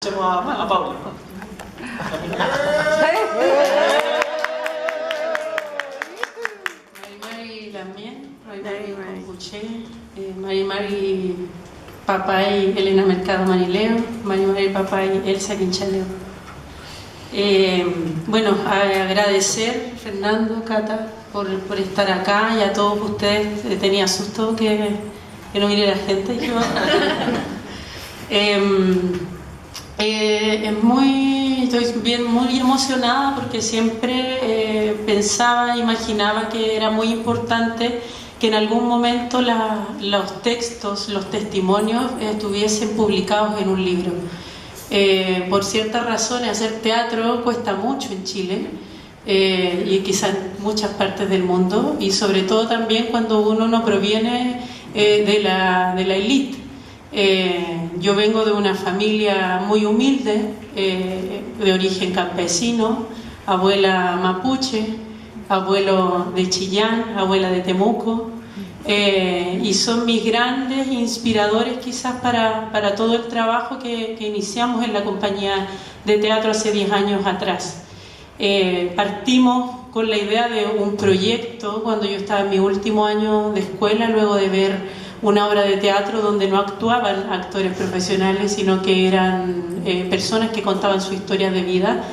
Escuchemos a Paula. Mari también, Mari Compuché, Mari Papay Elena Mercado Marileo, Mari Papay Elsa Quinchaleo. Bueno, agradecer Fernando, Cata, por estar acá, y a todos ustedes. Tenía susto que no viniera la gente. Estoy muy emocionada porque siempre imaginaba que era muy importante que en algún momento los textos, los testimonios estuviesen publicados en un libro. Por ciertas razones hacer teatro cuesta mucho en Chile, y quizás en muchas partes del mundo, y sobre todo también cuando uno no proviene de la élite. Yo vengo de una familia muy humilde, de origen campesino, abuela mapuche, abuelo de Chillán, abuela de Temuco, y son mis grandes inspiradores quizás para todo el trabajo que iniciamos en la compañía de teatro hace 10 años atrás. Partimos con la idea de un proyecto cuando yo estaba en mi último año de escuela, luego de ver una obra de teatro donde no actuaban actores profesionales, sino que eran personas que contaban su historia de vida,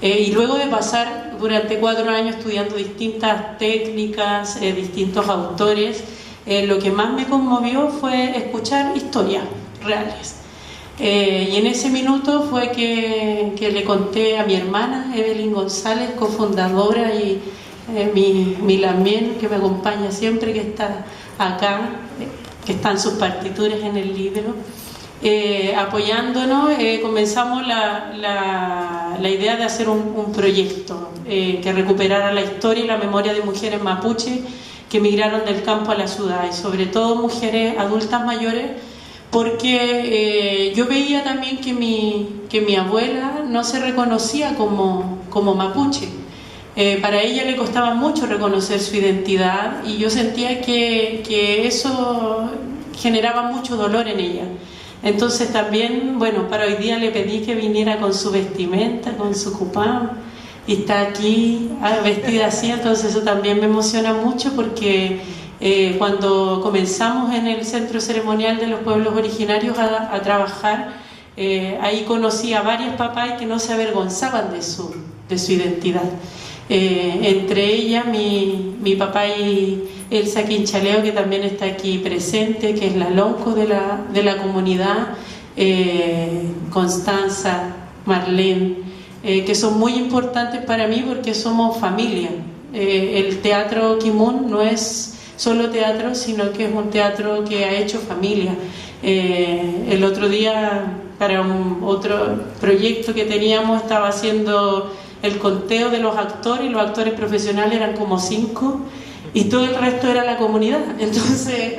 y luego de pasar durante 4 años estudiando distintas técnicas, distintos autores, lo que más me conmovió fue escuchar historias reales. Y en ese minuto fue que le conté a mi hermana Evelyn González, cofundadora, y mi Lamien, que me acompaña siempre, que está acá, que están sus partituras en el libro, apoyándonos. Comenzamos la idea de hacer un proyecto que recuperara la historia y la memoria de mujeres mapuche que emigraron del campo a la ciudad, y sobre todo mujeres adultas mayores, porque yo veía también que mi abuela no se reconocía como mapuche. Para ella le costaba mucho reconocer su identidad, y yo sentía que eso generaba mucho dolor en ella. Entonces también, bueno, para hoy día le pedí que viniera con su vestimenta, con su cupán, y está aquí vestida así. Entonces eso también me emociona mucho, porque cuando comenzamos en el Centro Ceremonial de los Pueblos Originarios a trabajar, ahí conocí a varias papás que no se avergonzaban de su identidad. Entre ellas mi papá y Elsa Quinchaleo, que también está aquí presente, que es la lonco de la comunidad, Constanza, Marlene, que son muy importantes para mí porque somos familia. El teatro Kimun no es solo teatro, sino que es un teatro que ha hecho familia. El otro día, para otro proyecto que teníamos, estaba haciendo el conteo de los actores, y los actores profesionales eran como 5, y todo el resto era la comunidad. Entonces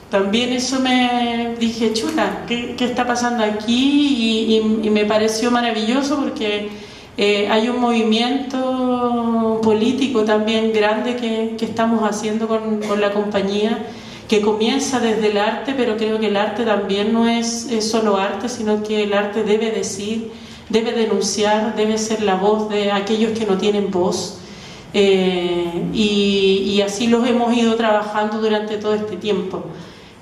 también eso me dije, chuta, ¿qué está pasando aquí? Y me pareció maravilloso, porque hay un movimiento político también grande que estamos haciendo con la compañía, que comienza desde el arte, pero creo que el arte también no es solo arte, sino que el arte debe decir, debe denunciar, debe ser la voz de aquellos que no tienen voz, y así los hemos ido trabajando durante todo este tiempo.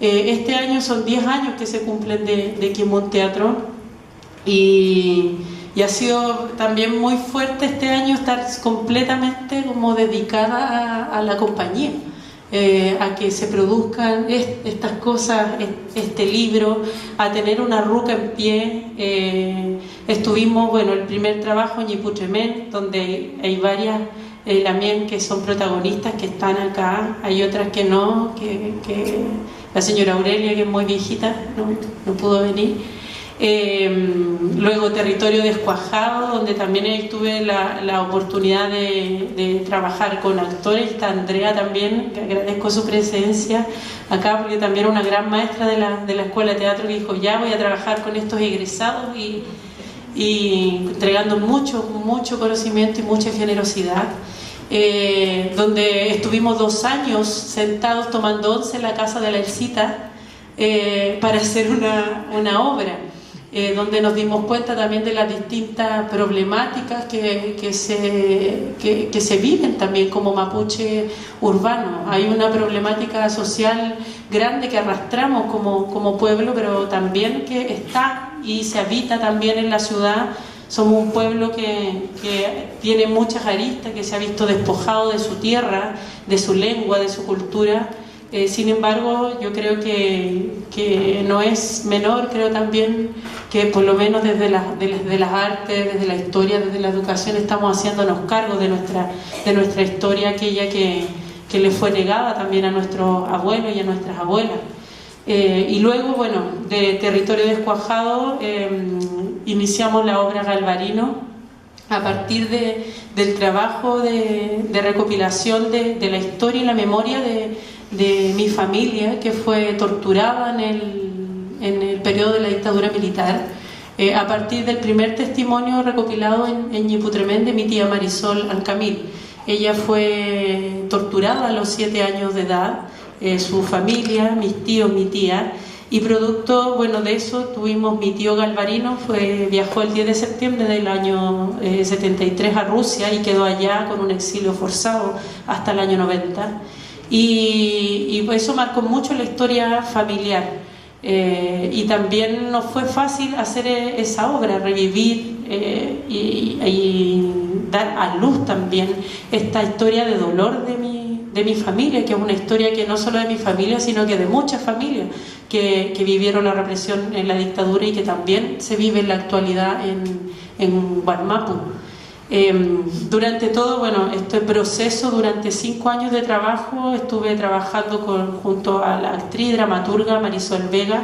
Este año son 10 años que se cumplen de Kimun Teatro, y ha sido también muy fuerte este año estar completamente como dedicada a la compañía, a que se produzcan estas cosas, este libro, a tener una ruca en pie. Estuvimos, bueno, el primer trabajo en Ñiputremén, donde hay varias Lamien que son protagonistas, que están acá, hay otras que no, que la señora Aurelia, que es muy viejita, no pudo venir. Luego Territorio Descuajado, donde también tuve la oportunidad de trabajar con actores. Está Andrea también, que agradezco su presencia acá, porque también una gran maestra de la Escuela de Teatro, que dijo, ya voy a trabajar con estos egresados, y entregando mucho conocimiento y mucha generosidad. Donde estuvimos 2 años sentados tomando once en la casa de la Elcita, para hacer una obra. donde nos dimos cuenta también de las distintas problemáticas que se viven también como mapuche urbano. Hay una problemática social grande que arrastramos como pueblo, pero también que está y se habita también en la ciudad. Somos un pueblo que tiene muchas aristas, que se ha visto despojado de su tierra, de su lengua, de su cultura. Sin embargo, yo creo que no es menor, creo también que por lo menos desde las artes, desde la historia, desde la educación, estamos haciéndonos cargo de nuestra historia, aquella que le fue negada también a nuestros abuelos y a nuestras abuelas. Y luego, bueno, de Territorio Descuajado iniciamos la obra Galvarino a partir del trabajo de recopilación de la historia y la memoria de mi familia, que fue torturada en el periodo de la dictadura militar, a partir del primer testimonio recopilado en Ñiputremén de mi tía Marisol Ancamil. Ella fue torturada a los 7 años de edad, su familia, mis tíos, mi tía, y producto, bueno, de eso tuvimos mi tío Galvarino, viajó el 10 de septiembre del año 73 a Rusia y quedó allá con un exilio forzado hasta el año 90. Y pues eso marcó mucho la historia familiar. Y también nos fue fácil hacer esa obra, revivir y dar a luz también esta historia de dolor de mi familia, que es una historia que no solo de mi familia, sino que de muchas familias que vivieron la represión en la dictadura y que también se vive en la actualidad en Wallmapu. Durante todo, bueno, este proceso, durante 5 años de trabajo, estuve trabajando junto a la actriz dramaturga Marisol Vega.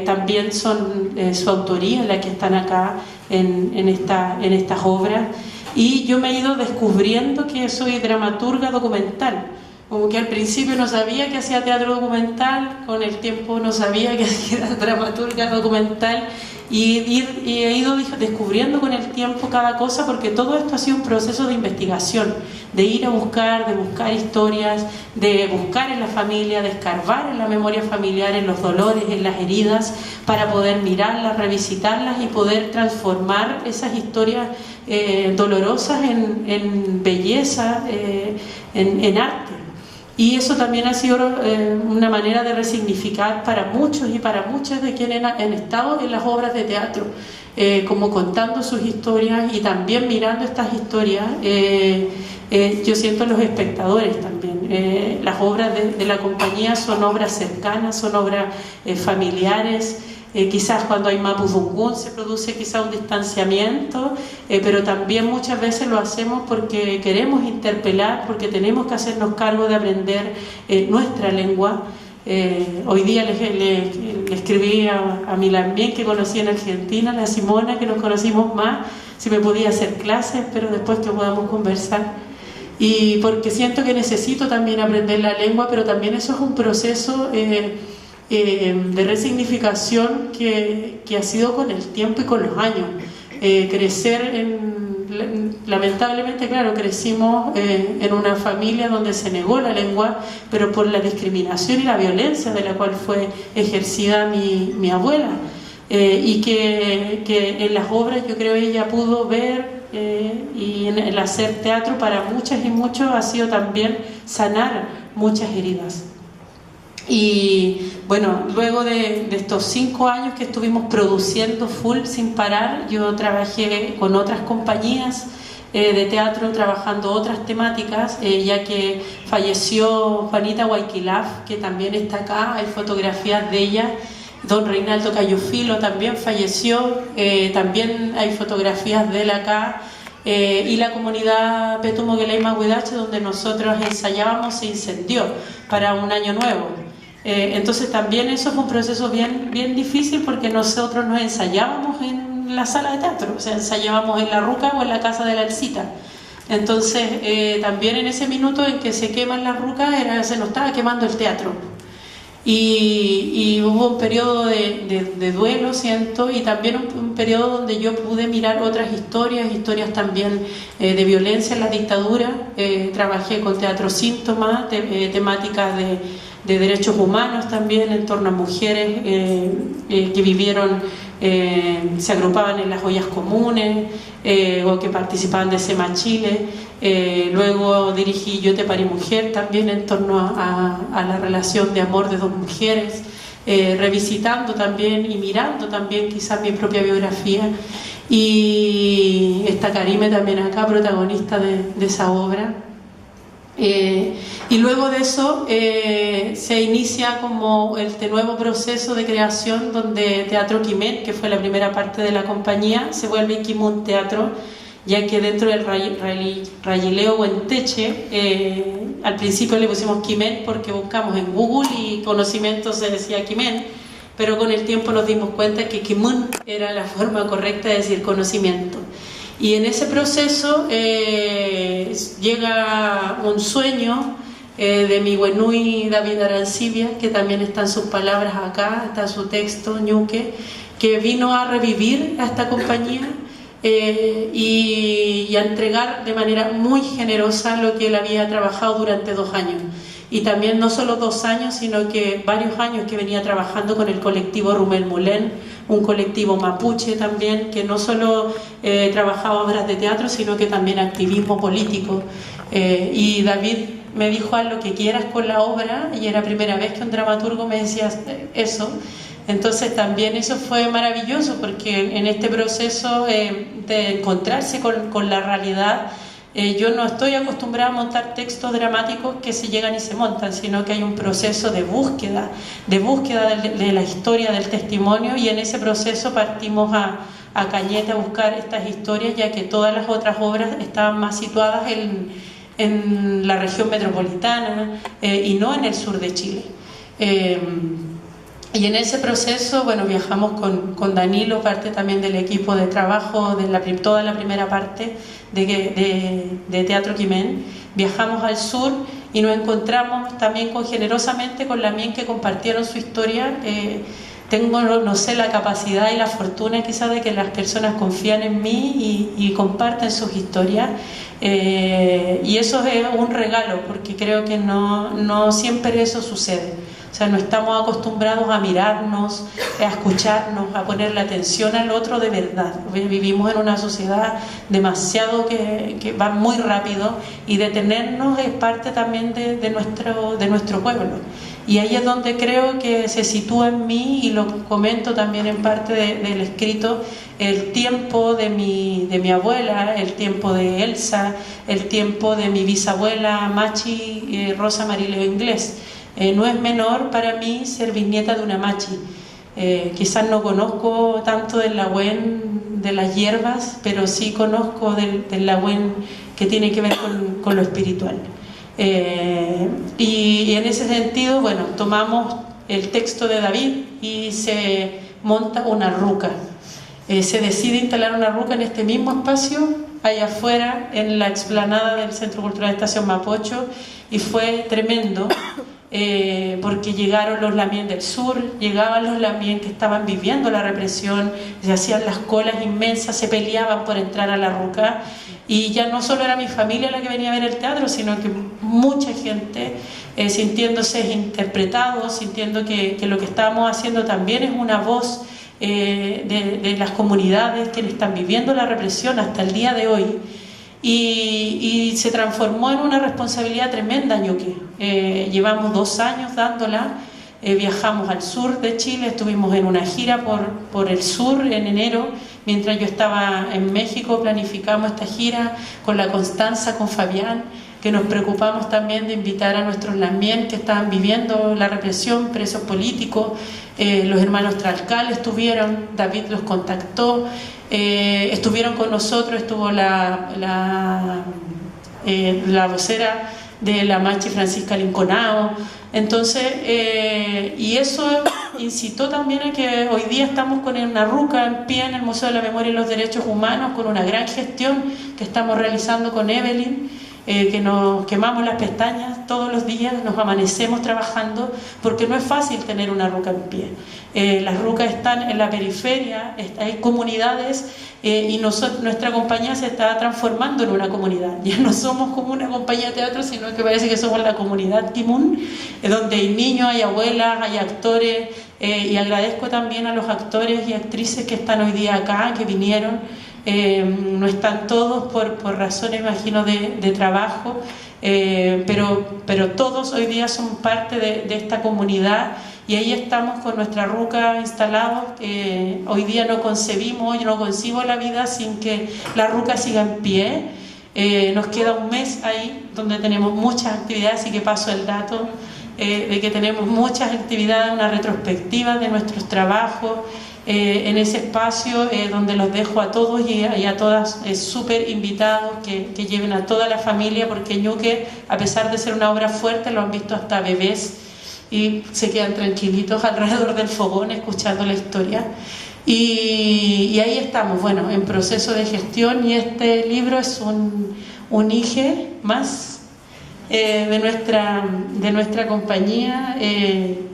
También son su autoría la que están acá en estas obras, y yo me he ido descubriendo que soy dramaturga documental. Como que al principio no sabía que hacía teatro documental, con el tiempo no sabía que era dramaturga documental, y he ido descubriendo con el tiempo cada cosa, porque todo esto ha sido un proceso de investigación, de ir a buscar, de buscar historias, de buscar en la familia, de escarbar en la memoria familiar, en los dolores, en las heridas, para poder mirarlas, revisitarlas y poder transformar esas historias dolorosas en belleza, en arte. Y eso también ha sido una manera de resignificar para muchos y para muchas de quienes han estado en las obras de teatro, como contando sus historias y también mirando estas historias. Yo siento los espectadores también. Las obras de la compañía son obras cercanas, son obras familiares. Quizás cuando hay mapudungún se produce quizás un distanciamiento, pero también muchas veces lo hacemos porque queremos interpelar, porque tenemos que hacernos cargo de aprender nuestra lengua. Hoy día le escribí a mi Lambien, que conocí en Argentina, la Simona, que nos conocimos más, si me podía hacer clases, pero después que podamos conversar. Y porque siento que necesito también aprender la lengua, pero también eso es un proceso de resignificación que ha sido con el tiempo y con los años. Crecer lamentablemente, claro, crecimos en una familia donde se negó la lengua, pero por la discriminación y la violencia de la cual fue ejercida mi abuela, y que en las obras yo creo ella pudo ver, y en el hacer teatro para muchas y muchos ha sido también sanar muchas heridas. Y bueno, luego de estos 5 años que estuvimos produciendo full sin parar, yo trabajé con otras compañías de teatro trabajando otras temáticas, ya que falleció Juanita Guayquilaf, que también está acá, hay fotografías de ella. Don Reinaldo Cayofilo también falleció, también hay fotografías de él acá. Y la comunidad Petumoguelay Huidache, donde nosotros ensayábamos, se incendió para un año nuevo. Entonces también eso fue un proceso bien difícil, porque nosotros nos ensayábamos en la sala de teatro, o sea, ensayábamos en la Ruca o en la casa de la Alcita. Entonces también en ese minuto en que se queman las rucas se nos estaba quemando el teatro. Y hubo un periodo de duelo, siento, y también un periodo donde yo pude mirar otras historias también de violencia en la dictadura. Trabajé con Teatro Síntoma, temáticas de derechos humanos también en torno a mujeres que vivieron, se agrupaban en las ollas comunes o que participaban de SEMA Chile. Luego dirigí Yo te parí mujer también en torno a la relación de amor de dos mujeres, revisitando también y mirando también quizás mi propia biografía. Y está Karime también acá, protagonista de esa obra. Y luego de eso se inicia como este nuevo proceso de creación donde Teatro Quimen, que fue la primera parte de la compañía, se vuelve Quimun Teatro, ya que dentro del Rayileo Huenteche al principio le pusimos Quimen porque buscamos en Google y conocimiento se decía Quimen, pero con el tiempo nos dimos cuenta que Quimun era la forma correcta de decir conocimiento. Y en ese proceso llega un sueño de mi Wenui David Arancibia, que también están sus palabras acá, está su texto, Ñuque, que vino a revivir a esta compañía y a entregar de manera muy generosa lo que él había trabajado durante 2 años. Y también no solo 2 años, sino que varios años que venía trabajando con el colectivo Rumel Mulén, un colectivo mapuche también, que no solo trabajaba obras de teatro, sino que también activismo político. Y David me dijo: haz lo que quieras con la obra, y era primera vez que un dramaturgo me decía eso. Entonces también eso fue maravilloso, porque en este proceso de encontrarse con la realidad, yo no estoy acostumbrada a montar textos dramáticos que se llegan y se montan, sino que hay un proceso de búsqueda de la historia, del testimonio, y en ese proceso partimos a Cañete a buscar estas historias, ya que todas las otras obras estaban más situadas en la región metropolitana y no en el sur de Chile. Y en ese proceso, bueno, viajamos con Danilo, parte también del equipo de trabajo de toda la primera parte de Teatro Quimen. Viajamos al sur y nos encontramos también generosamente con la MIEN, que compartieron su historia. Tengo, no sé, la capacidad y la fortuna quizás de que las personas confían en mí y comparten sus historias. Y eso es un regalo, porque creo que no siempre eso sucede. O sea, no estamos acostumbrados a mirarnos, a escucharnos, a ponerle atención al otro de verdad. Vivimos en una sociedad demasiado que va muy rápido, y detenernos es parte también de nuestro pueblo. Y ahí es donde creo que se sitúa en mí, y lo comento también en parte del escrito, el tiempo de mi abuela, el tiempo de Elsa, el tiempo de mi bisabuela Machi Rosa Marileo Inglés. No es menor para mí ser bisnieta de una machi. Quizás no conozco tanto del Lagüen de las hierbas, pero sí conozco del Lagüen que tiene que ver con lo espiritual. Y en ese sentido, bueno, tomamos el texto de David y se monta una ruca. Se decide instalar una ruca en este mismo espacio, allá afuera, en la explanada del Centro Cultural de Estación Mapocho, y fue tremendo. Porque llegaron los lamien del sur, llegaban los lamien que estaban viviendo la represión, se hacían las colas inmensas, se peleaban por entrar a la ruca, y ya no solo era mi familia la que venía a ver el teatro, sino que mucha gente sintiéndose interpretados, sintiendo que lo que estábamos haciendo también es una voz de las comunidades que están viviendo la represión hasta el día de hoy. Y se transformó en una responsabilidad tremenda, Ñuque. Llevamos 2 años dándola. Viajamos al sur de Chile, estuvimos en una gira por el sur en enero, mientras yo estaba en México. Planificamos esta gira con la Constanza, con Fabián, que nos preocupamos también de invitar a nuestros lamien que estaban viviendo la represión, presos políticos. Los hermanos Tralcal estuvieron, David los contactó. Estuvieron con nosotros, estuvo la vocera de la Machi, Francisca Linconao. Entonces, y eso incitó también a que hoy día estamos con una ruca en pie en el Museo de la Memoria y los Derechos Humanos, con una gran gestión que estamos realizando con Evelyn, que nos quemamos las pestañas todos los días, nos amanecemos trabajando, porque no es fácil tener una ruca en pie. Las rucas están en la periferia, hay comunidades y nuestra compañía se está transformando en una comunidad. Ya no somos como una compañía de teatro, sino que parece que somos la comunidad Kimun, donde hay niños, hay abuelas, hay actores, y agradezco también a los actores y actrices que están hoy día acá, que vinieron. No están todos por razones, imagino, de trabajo, pero todos hoy día son parte de esta comunidad, y ahí estamos con nuestra ruca instalados. Hoy día no concebimos, yo no concibo la vida sin que la ruca siga en pie. Nos queda un mes ahí donde tenemos muchas actividades, así que paso el dato de que tenemos muchas actividades, una retrospectiva de nuestros trabajos en ese espacio, donde los dejo a todos y a todas súper invitados que lleven a toda la familia, porque Ñuque, a pesar de ser una obra fuerte, lo han visto hasta bebés y se quedan tranquilitos alrededor del fogón escuchando la historia. Y ahí estamos, bueno, en proceso de gestión, y este libro es un IGE más de nuestra compañía.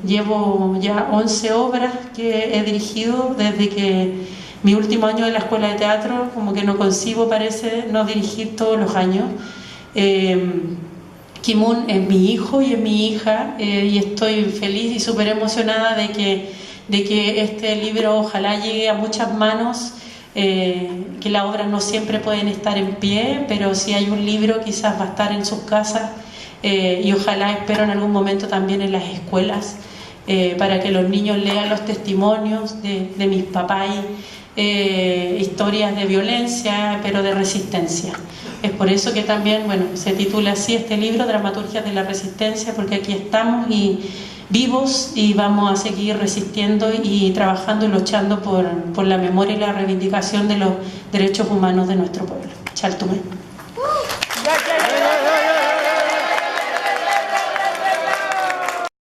Llevo ya 11 obras que he dirigido desde que mi último año de la escuela de teatro, como que no concibo, parece, no dirigir todos los años. Kimun es mi hijo y es mi hija, y estoy feliz y súper emocionada de que este libro ojalá llegue a muchas manos, que las obras no siempre pueden estar en pie, pero si hay un libro quizás va a estar en sus casas, y ojalá, espero, en algún momento también en las escuelas, para que los niños lean los testimonios de mis papás, historias de violencia, pero de resistencia. Es por eso que también, bueno, se titula así este libro, Dramaturgias de la Resistencia, porque aquí estamos y vivos, y vamos a seguir resistiendo y trabajando y luchando por la memoria y la reivindicación de los derechos humanos de nuestro pueblo. Chaltume.